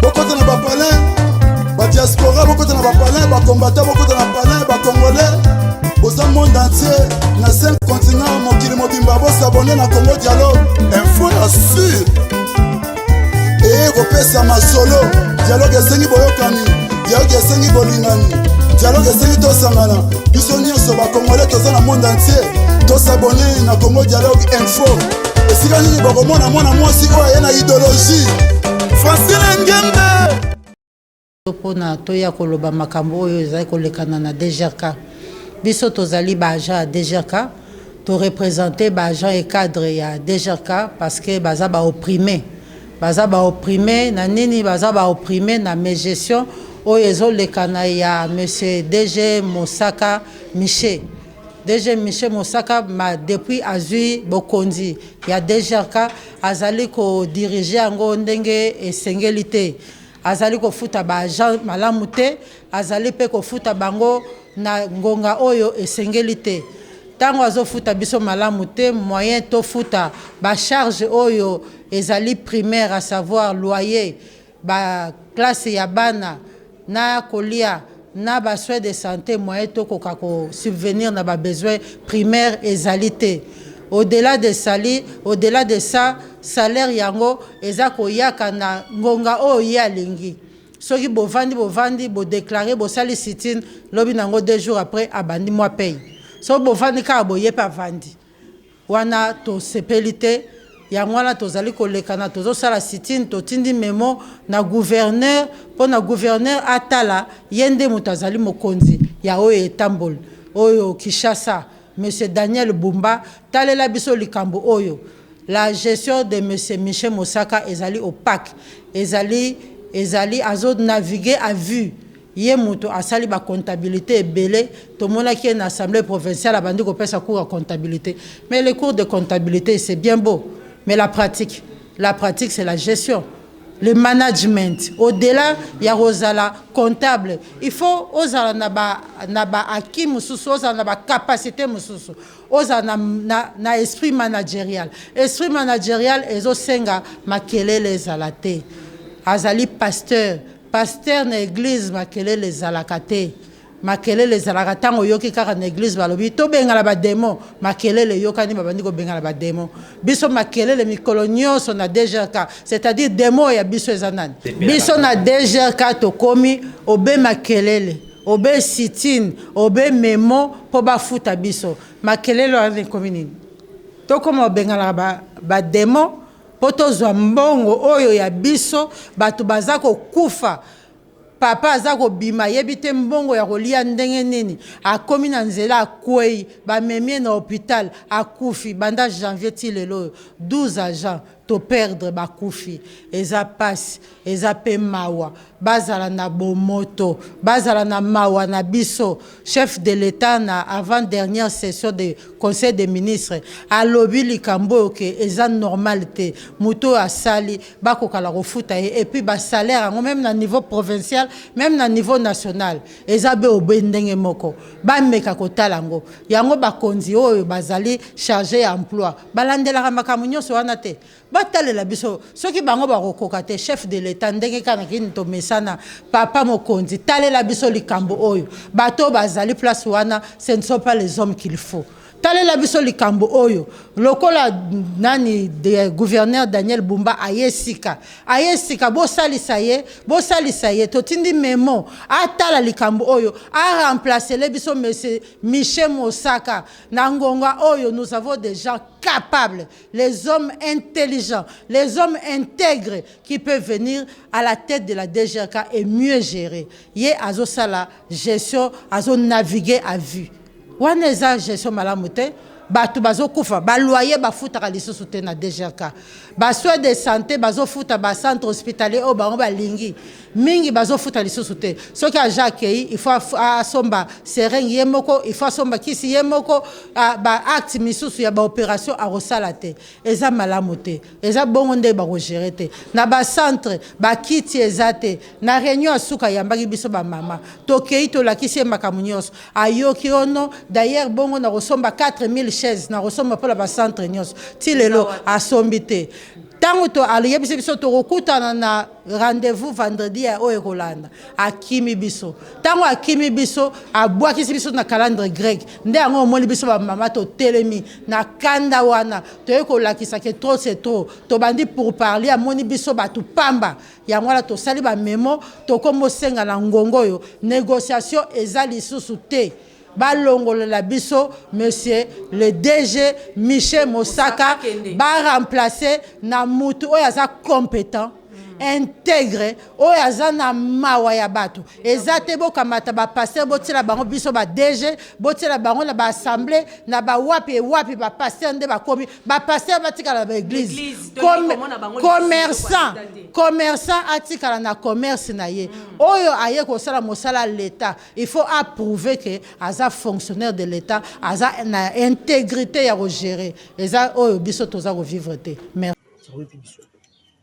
Bokota na bapalin, ba diaspora bokota na bapalin, ba combattant bokota na palin, ba congolais. Boza monde entier, na 5 continents, mokili mobimba bo s'abonner na Congo Dialogue. Info na sûr. Et repesa masolo, dialogue esengi boyokani, dialogue esengi bolingani, dialogue esengi tosangana. Biso nyonso ba congolais toza na monde entier, to s'abonner na Congo Dialogue Info. Esika nini bokomona mwana mwasi oyo ye na idéologie. Francine Ngembe pona toya koloba makambo oyo ezali kolekana na DGRK. Biso tozali ba agent à DGRK, to représenter ba agent et cadre ya DGRK parce que baza ba opprimé. Baza ba opprimé na nini baza ba opprimé na mes gestion oyo ezolekana ya monsieur DG Mosaka Miché. DG Miché Mosaka ma depuis azui bokonzi ya DGRK azali ko diriger yango ndenge esengeli te. Azali ko futa ba agent malamu te, azali pe ko futa bango na ngonga oyo esengeli te. Tango azofuta biso malamu te, moyen to futa ba charge oyo ezali primaire, à savoir loyer, ba classe ya bana na kolia na ba soins de santé, moyen to koka ko subvenir na ba besoins primaires ezali te. Au-delà de ça, salaire yango eza koyaka na ngonga oyo ye alingi. Soki bovandi bo déclarer bo sali sit-in lobi nango 2 jours après abandi moi paye. So bovandi ka boye pa vandi. Wana to sepelite yango wana tozali kolekana tozo sala sit-in to tindi memo na gouverneur po na gouverneur atala yende mutazali mokonzi ya oyo etambol oyo Kishasa. Monsieur Daniel Bumba, talela biso likambo oyo. La gestion de monsieur Miché Mosaka ezali opaque. Ezali azo naviguer à vue. Ye muto asali ba comptabilité belé, to mona ki na assemblée provinciale abandi ko pesa cours à comptabilité. Mais les cours de comptabilité c'est bien beau, mais la pratique c'est la gestion. Le management, au-delà, il y a Rosala comptable. Il faut osala naba acquis mususu, osala naba capacité mususu, osala na esprit managérial. Esprit managérial ezo senga makelele zalate. Azali pasteur na église makelele zalakate. Makelele zalakata oyoki kaka na église balobi to bengala ba démon makelele yokani babandi ko bengala ba démon biso makelele mikolo nyonso na DGRK, c'est-à-dire démon ya biso ezanani biso na DGRK to komi obe makelele obe sit-in obe memo po ba futa biso makelele wana komi nini to koma bengala ba démon po to zwa mbongo oyo ya biso batu bazako kufa. Papa azako bima yebite mbongo ya kolia ndenge nini akomi na nzela akwei ba memie na hôpital akufi banda janvier ti lelo 12 agents to perdre ba kufi eza passe eza pe mawa bazala na bomoto bazala na mawa na biso chef de l'état na avant dernière session de conseil des ministres alobi likambo ke eza normalité muto asali bakokala kofuta et puis ba salaire même na niveau provincial même na niveau national eza be obendenge moko ba meka kotala ngo yango bakonzi oyo bazali chargé ya emploi balandela makambo nyonso wana te batalela biso soki bango bakokoka te chef de l'état ndenge kana kini to mesana papa mokonzi talela biso likambo oyo bato bazali place wana ce ne sont pas les hommes qu'il faut. Talela biso likambo oyo lokola nani de gouverneur Daniel Bumba ayesika bo salisa ye to tindi memo atala likambo oyo a remplacer le biso monsieur Miché Mosaka na ngonga oyo. Nous avons des gens capables, les hommes intelligents, les hommes intègres qui peuvent venir à la tête de la DGRK et mieux gérer. Ye azo sala gestion, azo naviguer à vue. Wana eza gestion malamu te batu bazo kufa ba loyer ba futaka lisusu te na DGRK ba soins de santé bazo futa ba centre hospitalier o bango ba lingi mingi bazo futa lisusu te soki a Jacques il faut asomba seringue yemoko il faut asomba kisi yemoko ba acte misusu ya ba opération a rosala te eza malamu te eza bongo nde ba ko gérer te na ba centre ba kiti ezate na réunion asuka yambaki biso ba mama to kei to la kisi makamu nyonso ayoki ono d'ailleurs bongo na rosomba 4000 chaise na kosomba mpo na bacentre nyonso ti lelo asombi te ntango ayebisi biso tokokutana na rendez-vous vendredi ya oyo ekolanda akimi biso ntango akimi biso abwakisi biso na calendre grec nde yango omoni biso bamama totelemi na kanda wana toyei kolakisa ke trop c'est trop tobandi pour parler amoni biso bato pamba yango wana tosali bamemo tokombosenga na ngongo oyo négociation eza lisusu te balongolola biso monsieur le DG Michel Mosaka ba remplacer na mutu oyo aza compétent intègre oyo aza na mawa ya bato eza te bokamata bapaster botiela bango biso ba DG botiela bango na baassemblée na bawapi ewapi bapaster nde bakomi bapaster batikala na baeglise commerçant atikala na commerce na ye oyo aye kosala mosala l'État il faut approuver que aza fonctionnaire de l'État aza na intégrité ya kogérer eza oyo biso toza kovivre te merci.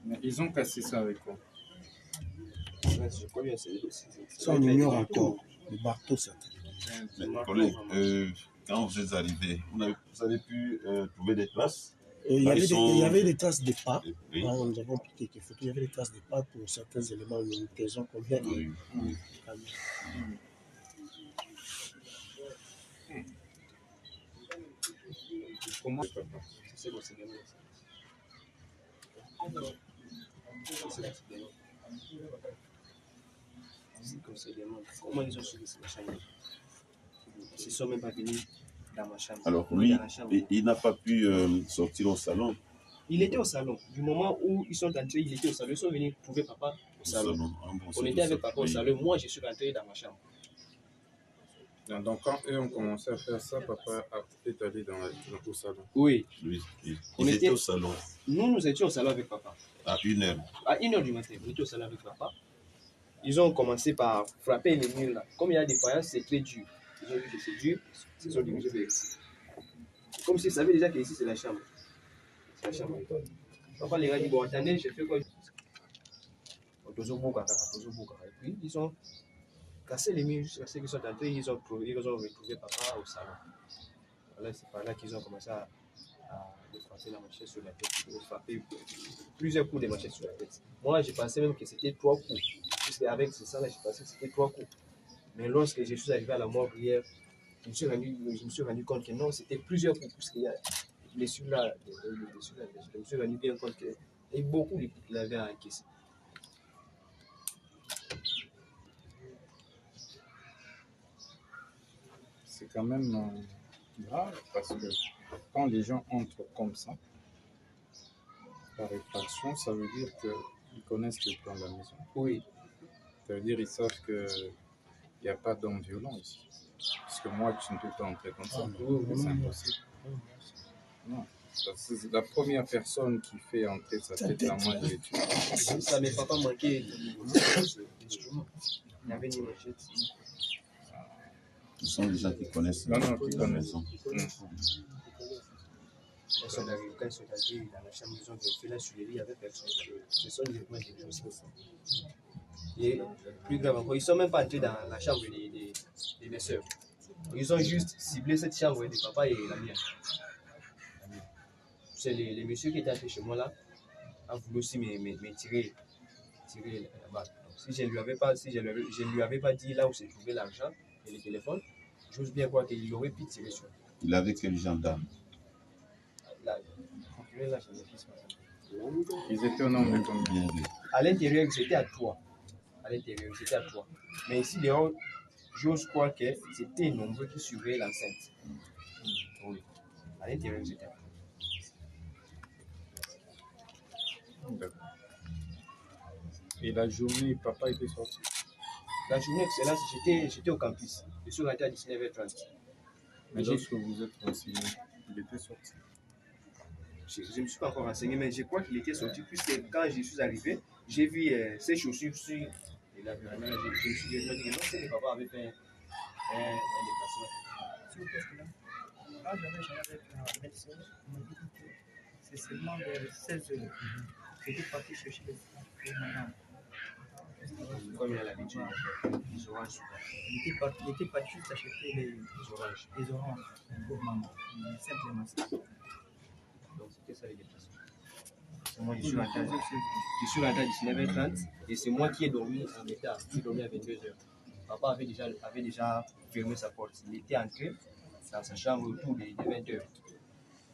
Mais ils ont cassé ça avec quoi? Ça, on ignore encore. Le marteau, certainement. Collègues, quand vous êtes arrivés, vous avez pu trouver des traces? Il y avait des traces de pas. Oui. Nous avons piqué quelques photos. Il y avait des traces de pas pour certains éléments où nous plaisons combien. Oui. Comment Comment ils ont suivi ma chambre? Ils ne sont même pas venus dans ma chambre. Alors lui, il n'a pas pu sortir au salon. Il était au salon. Du moment où ils sont entrés, il était au salon. Ils sont venus trouver papa au salon. On était avec papa au salon. Moi, je suis rentré dans ma chambre. Donc quand eux ont commencé à faire ça, papa est allé au salon. Oui. Ils étaient au salon. Nous étions au salon avec papa. À 1h. À 1h du matin, on était au salon avec papa. Ils ont commencé par frapper les murs là. Comme il y a des faïences, c'est très dur. Ils ont vu que c'est dur. Ils sont dirigés vers ici. Comme s'ils savaient déjà que ici c'est la chambre. C'est la chambre. Papa les gars dit bon attendez, j'ai fait quoi? Et puis ils ont cassé les murs jusqu'à ce qu'ils sont entrés. Ils ont retrouvé papa au salon. Voilà, c'est par là qu'ils ont commencé à frapper la machette sur la tête. Ils ont frappé plusieurs coups de machette sur la tête. Moi, je pensais même que c'était 3 coups. Puisque avec ce sang-là, je pensais que c'était 3 coups. Mais lorsque je suis arrivé à la mort hier, je me suis rendu compte que non, c'était plusieurs coups. Puisqu'il y a les blessures là, je me suis rendu bien compte qu'il y a beaucoup de coups qu'il avait à encaisser. C'est quand même grave parce que quand les gens entrent comme ça, par effraction, ça veut dire qu'ils connaissent le plan de la maison. Oui. Ça veut dire qu'ils savent qu'il n'y a pas d'homme violent ici. Parce que moi, tu ne peux pas entrer comme ça. C'est impossible. Non. C'est la première personne qui fait entrer sa tête là, moi je l'ai tué. Ça ne m'a pas manqué d'instrument. Il y avait une machette. Ce sont des gens qui connaissent qui la connaissent. maison. Quand ils sont arrivés dans la chambre, ils ont vérifié là sur les lits, il n'y avait personne. Ce sont les éléments de choses. Et plus grave encore, ils ne sont même pas entrés dans la chambre de mes soeurs. Ils ont juste ciblé cette chambre de papa et la mienne. C'est les messieurs qui étaient entrés chez moi là, ont voulu aussi me tirer là-bas. Si je ne lui avais pas dit là où se trouvait l'argent et le téléphone, j'ose bien croire qu'il aurait pu tirer sur. Il avait quel gendarme? Là, Ils étaient au nombre de combien? à l'intérieur, c'était à 3. Mais ici, dehors, j'ose croire que c'était nombreux qui surveillaient l'enceinte. Oui. À l'intérieur, c'était à 3. D'accord. Et la journée, papa était sorti? La journée excellente, j'étais au campus. Je suis rentré à 19h30. Mais lorsque vous êtes renseigné, il était sorti? Je ne me suis pas encore renseigné, mais je crois qu'il était sorti, puisque quand je suis arrivé, j'ai vu ses chaussures sur la véranda. Je me suis dit que non, c'est que papa avait fait un déplacement. Quand j'avais joué avec un médecin, il m'a dit que c'est seulement vers 16 heures. J'étais parti chercher les femmes. Comme il a l'habitude les oranges souvent. Il n'était pas juste acheter les oranges. Les oranges pour maman. Simplement ça. Donc c'était ça les déplacements. Moi, je suis rentré à 19h30 et c'est moi qui ai dormi en retard. J'ai dormi à 22h. Papa avait déjà fermé sa porte. Il était entré dans sa chambre autour de 20h.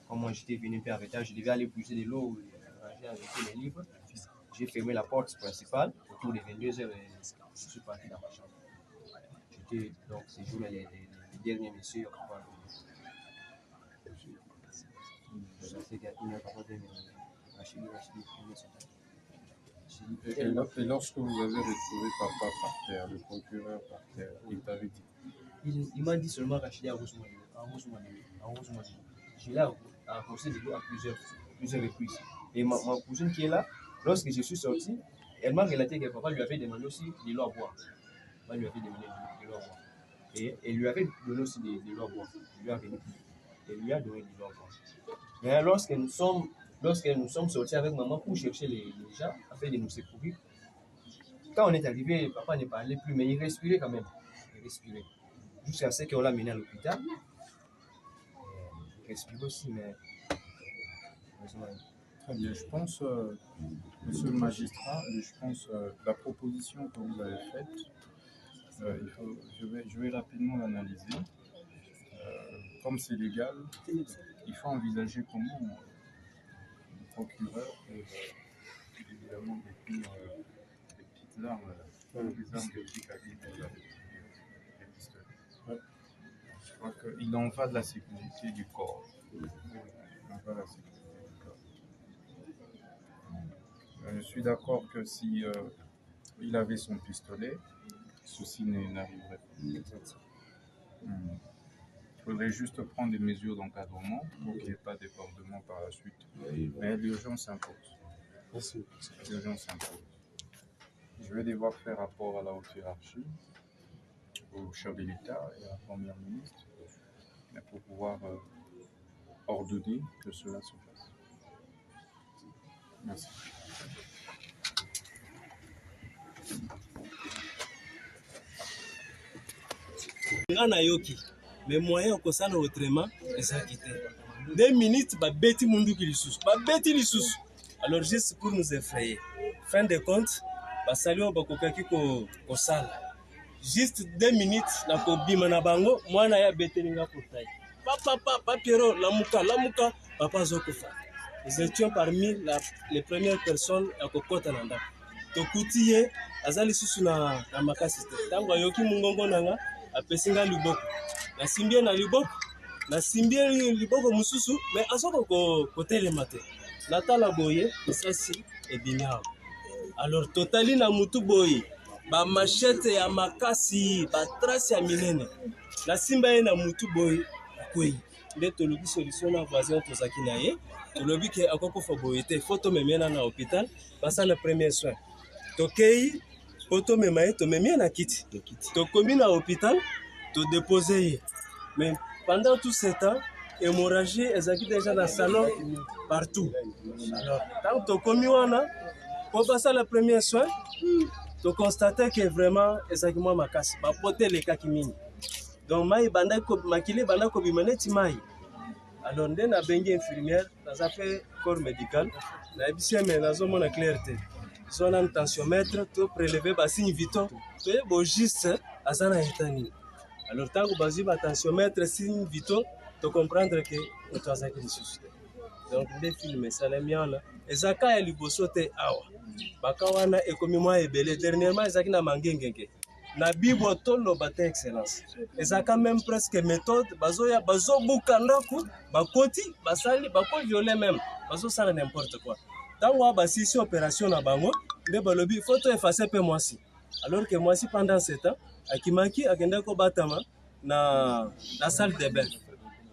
Comme moi j'étais venu un peu en retard, je devais aller puiser de l'eau, ranger avec les livres. J'ai fermé la porte principale autour de 22h et je suis parti dans ma chambre. J'étais donc ces jours-là les derniers messieurs. Je sais qu'il y a une autre Et lorsque vous avez retrouvé papa par terre, le procureur par terre, il t'avait dit? Il m'a dit seulement Rachidi en Rosemont. Je l'ai approché de l'eau à plusieurs reprises. Et ma cousine qui est là, lorsque je suis sorti, elle m'a relaté que papa lui avait demandé aussi de l'eau à boire. Papa lui avait demandé de l'eau à boire. Et elle lui avait donné aussi de l'eau à boire. Elle lui a donné de l'eau à boire. Mais lorsque nous sommes sortis avec maman pour chercher les gens, afin de nous secourir, quand on est arrivé, papa ne parlait plus, mais il respirait quand même. Il respirait. Jusqu'à ce qu'on l'a mené à l'hôpital. Il respirait aussi, mais... Très bien, je pense, monsieur le magistrat, je pense la proposition que vous avez faite, je vais rapidement l'analyser. Comme c'est légal, il faut envisager comment le procureur peut évidemment détenir des petites armes, des armes de petit calibre, des pistolets. Je crois qu'il en va de la sécurité du corps. Il en va de la sécurité du corps. Je suis d'accord que si il avait son pistolet, ceci n'arriverait pas. Il faudrait juste prendre des mesures d'encadrement pour qu'il n'y ait pas de débordement par la suite. Mais l'urgence s'impose. L'urgence s'impose. Je vais devoir faire rapport à la haute hiérarchie, au chef de l'État et à la première ministre, mais pour pouvoir ordonner que cela se fasse. Merci. Mais moyen okosala autrement ezalaki te 2 minutes babeti munduki lisusu babeti lisusu alors juste pour nous effrayer fin de compte basali oyo bakokaki kosala juste 2 minutes na kobima na bango mwana ya betelinga portail papa papiero lamuka papa azokufa. Nous étions parmi les premières personnes à kokota na ndako tokuti ye aza lisusu na makasi te ntango ayoki mungongo nanga apesinga liboko nasimbie na liboko mususu mais azoko kotelema te natala boye esasi ebimi awa alors totali na mutu boye bamashete ya makasi batrace ya minene nasimba ye na mutu boye akwei nde tolobi solution na voisin tozaki na ye tolobi ke akokufa boye te fo tomemena na hôpital basala premier soin tokei po tomema ye tomemi ye na kiti tokomi na hôpital todepose ye. Mais pendant tout ce temps, hémorragie ezalaki déjà dans le salon partout. Alors, tant que tokomi wana, pour passer le premier soin, tu constatais que vraiment ezalaki mwa makasi, bapote lekaki mingi. Donc mai makili banda ko bimaneti mai. Alors nde na bengi infirmière, naza fait corps médical, na ebisi mais nazomona clarté. Ils ont un tensiomètre, tout prélevé ba signe vitaux, tu bo juste azana etani. Alors, tant que vous avez un tensiomètre, signe vitaux, tu comprends que tu as des soucis. Donc, les films, ça les miens là. Et ça, quand il y a des awa. Bakawana et comme moi, et belé. Dernièrement, ils ont mangengenge. Na bibo tolo bate excellence. Et ça, quand même presque méthode. Bazoya, bazo bukandaku, bakoti, basali, bako violer même. Bazo ça n'importe quoi. Tant que vous avez une opération à bango, il faut tout effacer pour moi si. Alors que moi si pendant 7 ans, akimaki akenda ko batama na salle de bain.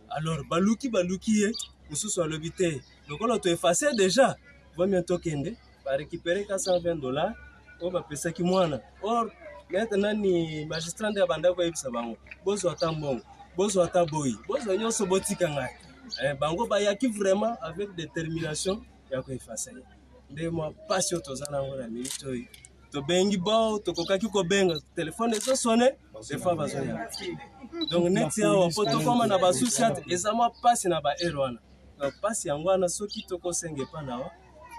Alors baluki ye mususu alobite. Donc on a effacé déjà. Va bientôt kende va récupérer $420 on va pesa ki mwana. Or maintenant ni magistrat de banda ko yebisa bango. Bozo atambongo, bozo ataboyi, bozo nyonso botika ngai. Bango ba yaki vraiment avec détermination ya ko effacer. Nde moi passion tozana ngona minute tobengi bao tokokaki kobenga telefone ezosone des fois bazoya donc neti awa mpo tokóma na basusi ate eza mwa mpasi na baere wana mpasi yango wana soki tokosenga epa na wa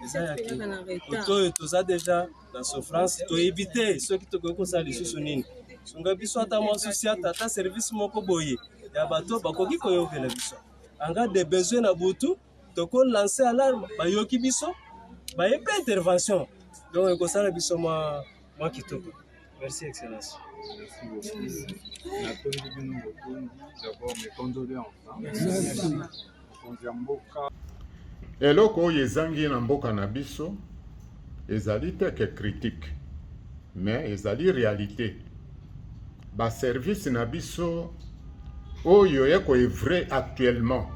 eza yake koto oyo toza deja na souffrance toevite soki tokoki kosala lisusu nini sunga biso ata mwa susi ata service moko boye ya bato bakoki koyokela biso anga de besoin na butu tokolanse alarme bayoki biso bayepe intervention donc ekosala biso mwa kitoko. Merci excellence. Merci beaucoup. D'abord mes condoléances. eloko oyo ezangi na mboka na biso ezali teke critique mais ezali réalité baservice na biso oyo ekoevre actuellement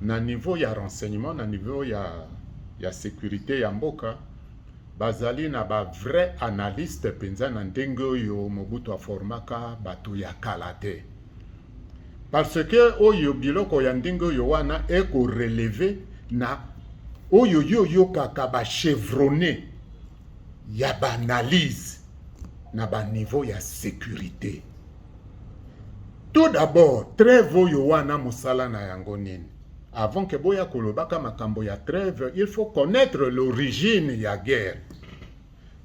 na niveau ya renseignement na niveau ya sécurité ya mboka bazali na ba vrai analyste penza na ndenge oyo Mobutu aformaka bato ya kala te parce que oyo biloko ya ndenge oyo wana eko relevé na oyo yo kaka ba chevronné ya ba analyse na ba niveau ya sécurité. Tout d'abord trêve oyo wana musala na yango nini. Avant que boya kolobaka makambo ya trêve, il faut connaître l'origine ya guerre.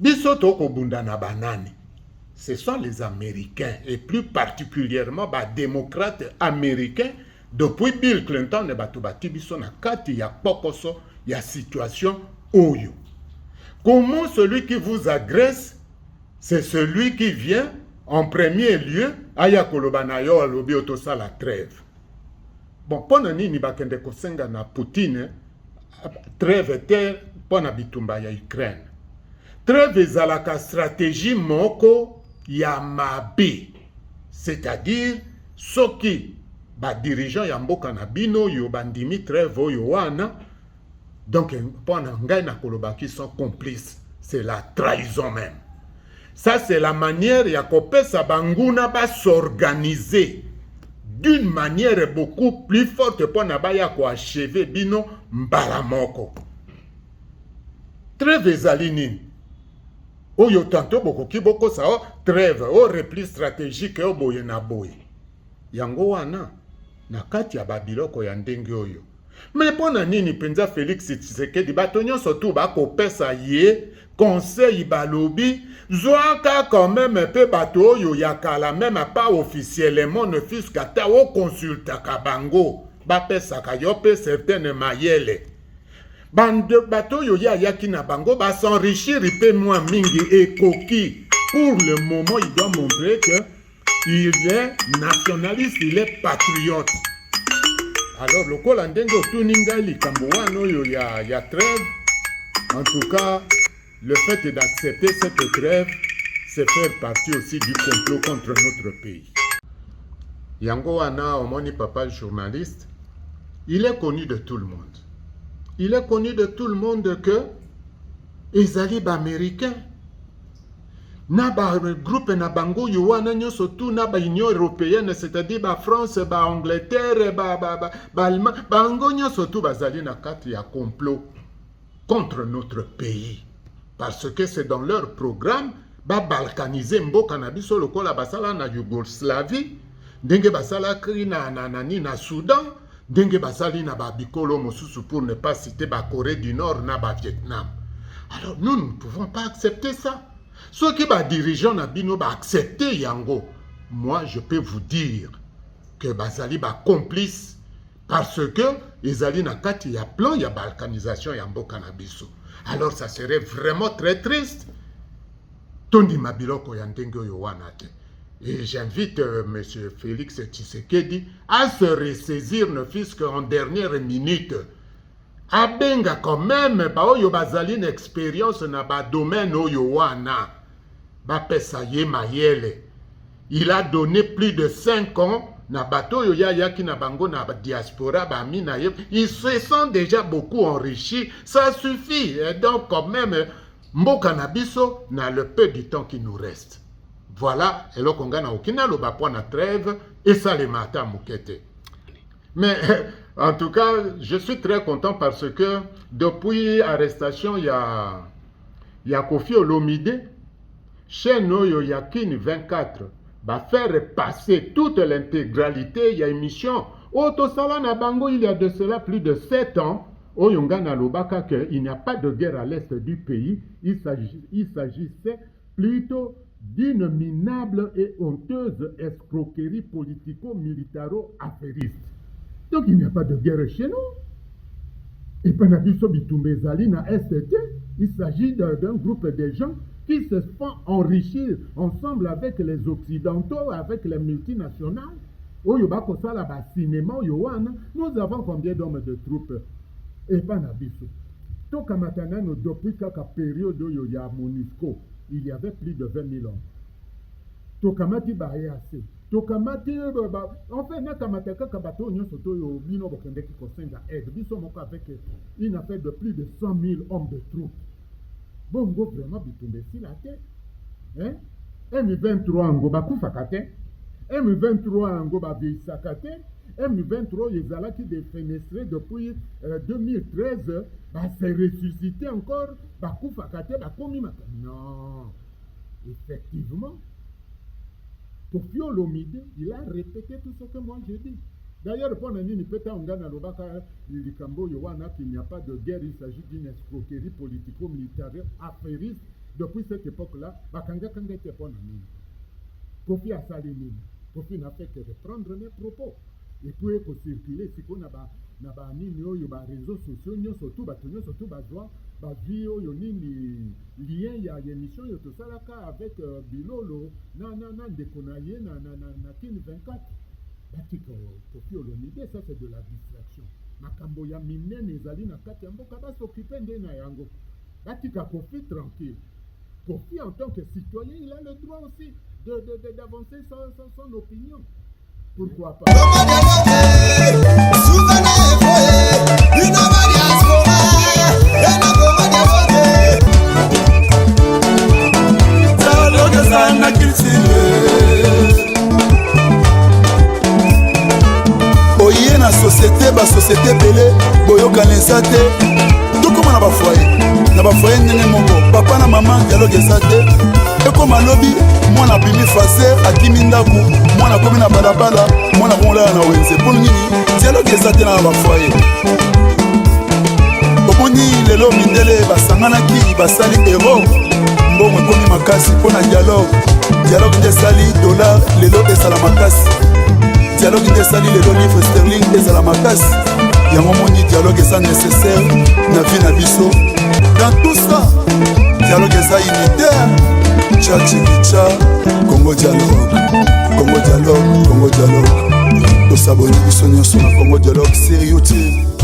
Biso toko bunda na banani. Ce sont les Américains et plus particulièrement ba démocrates américains depuis Bill Clinton ne batubati biso na kati ya pokoso ya situation oyo. Comment celui qui vous agresse, c'est celui qui vient en premier lieu aya koloba na yo alobi otosa la trêve. Bon, pona nini bakende kosenga na Poutine trêve te pona bitumba ya Ukraine. Trêve ezalaka stratégie moko ya mabe, c'est-à-dire soki ba dirigeant ya mboka na bino yo bandimi trêve oyo wana, donc pona ngai na koloba qui sont complices, c'est la trahison même. Ça c'est la manière ya kopesa banguna ba s'organiser d'une manière beaucoup plus forte pour nabaya ko achever bino mbala moko. Trêve ezali nini? Oyo tanto boko kiboko sa o trêve o repli stratégique o boye na boye. Yango wana na kati ya babiloko ya ndenge oyo. Mais pona nini penza Félix Tshisekedi bato nyonso tu bakopesa ye conseil balobi Zoaka quand même peu bato oyo ya kala même pas officiellement ne fils kata o consulta kabango ba pesa ka yo pe certaines mayele bande bato oyo ya yaki na bango ba s'enrichir pe moi mingi et coquille. Pour le moment il doit montrer que il est nationaliste, il est patriote. Alors le col ndenge otuninga likambo wana oyo ya trêve, en tout cas le fait d'accepter cette trêve, c'est faire partie aussi du complot contre notre pays. Yango wana omoni papa journaliste, il est connu de tout le monde. Il est connu de tout le monde que ezali ba américain. Na ba groupe na bango yo wana nyoso tu na ba Union européenne, c'est-à-dire ba France, ba Angleterre, ba Allemagne, bango nyoso tu bazali na kati ya complot contre notre pays. Parce que c'est dans leur programme ba balkaniser mboka na biso lokola basala na Yougoslavie, ndenge basala kri na Soudan, ndenge basali na ba bikolo mosusu pour ne pas citer ba Corée du Nord na ba Vietnam. Alors nous ne pouvons pas accepter ça. Ceux qui ba dirigeants na bino ba accepter yango, moi je peux vous dire que bazali ba complice parce que ezali na kati ya plan ya balkanisation ya mboka na biso. Alors ça serait vraiment très triste. Tondi mabiloko ya ndenge oyo wana te. Et j'invite M. Félix Tshisekedi à se ressaisir ne fût-ce qu'en dernière minute. Abenga quand même ba oyo bazali une expérience na ba domaine oyo wana. Ba pesa ye mayele. Il a donné plus de 5 ans na bato yo ya yaki na bango na diaspora ba mina ye. Ils se sont déjà beaucoup enrichis, ça suffit. Et donc quand même mboka na biso na le peu du temps qui nous reste. Voilà, eloko nga na okina lo ba point na trêve et ça les mata mukete. Mais en tout cas, je suis très content parce que depuis l'arrestation, il y a Kofi Olomide, chaîne oyo ya Kin 24 va faire passer toute l'intégralité ya émission Otosala na bango il y a de cela plus de 7 ans. Oyonga na lobaka que il n'y a pas de guerre à l'est du pays, il s'agissait plutôt d'une minable et honteuse escroquerie politico-militaro-affairiste. Donc il n'y a pas de guerre chez nous. Et Panabiso Bitumbezali na STT, il s'agit d'un groupe de gens qui se font enrichir ensemble avec les Occidentaux, avec les multinationales. Nous avons combien d'hommes de troupes? Et Panabiso. Tokamatana, depuis la période où il y a MONUSCO, il y avait plus de 20 000 hommes. Tokamati Bayase. Tokamati, en fait, Nakamataka Kabato, nous sommes Bino Bokende qui concerne l'aide. Nous sommes avec une affaire de plus de 100 000 hommes de troupes. Bon, vraiment, Bitumbe si la tête. Hein? M23 en Gobaku Fakate. M23 en Gobabi Sakate. M23, ils ont qui défenestré depuis 2013. C'est ressuscité encore. Baku Fakate, Bakomi Maka. Non. Effectivement. Kofi Olomide, il a répété tout ce que moi j'ai dit. D'ailleurs, pour Nani Peta Ongana Lobaka, il n'y a pas de guerre, il s'agit d'une escroquerie politico-militaire affairiste. Depuis cette époque-là, Bakanga Kanga était pour Nani. Kofi a salé. Kofi n'a fait que reprendre mes propos. Et puis, il faut circuler, si on a des réseaux sociaux, surtout, surtout, lien il y a émission tout ça avec Bilolo na déconaillé na Kin 24 batiko Kofi Olomide, ça c'est de la distraction. Makambo ya minene ezali na kati ya mboka ba s'occuper nde na yango batika Kofi tranquille. Kofi en tant que citoyen il a le droit aussi d'avancer son opinion. Pourquoi pas? Oye na société belé boyokana eza te tokóma na bafoye ndenge moko papa na mama dialogue eza te ekóma lobi mwana abimi fase akimi ndako mwana akomi na balabala mwana akomolala na wenze mpo nini dialogue eza te na bafoye. Omoni lelo mindele basanganaki basali ero mbongo ekomi makasi mpo na dialogue nde esali dollar lelo ezala makasi dialogue nde esali lelo livre sterling ezala makasi yango moni dialogue eza nécessaire na vie na biso. Dans tout ça dialogue eza unitaire tchachikicha Congo dialogue tosaboni biso nyonso na Congo dialogue sur YouTube.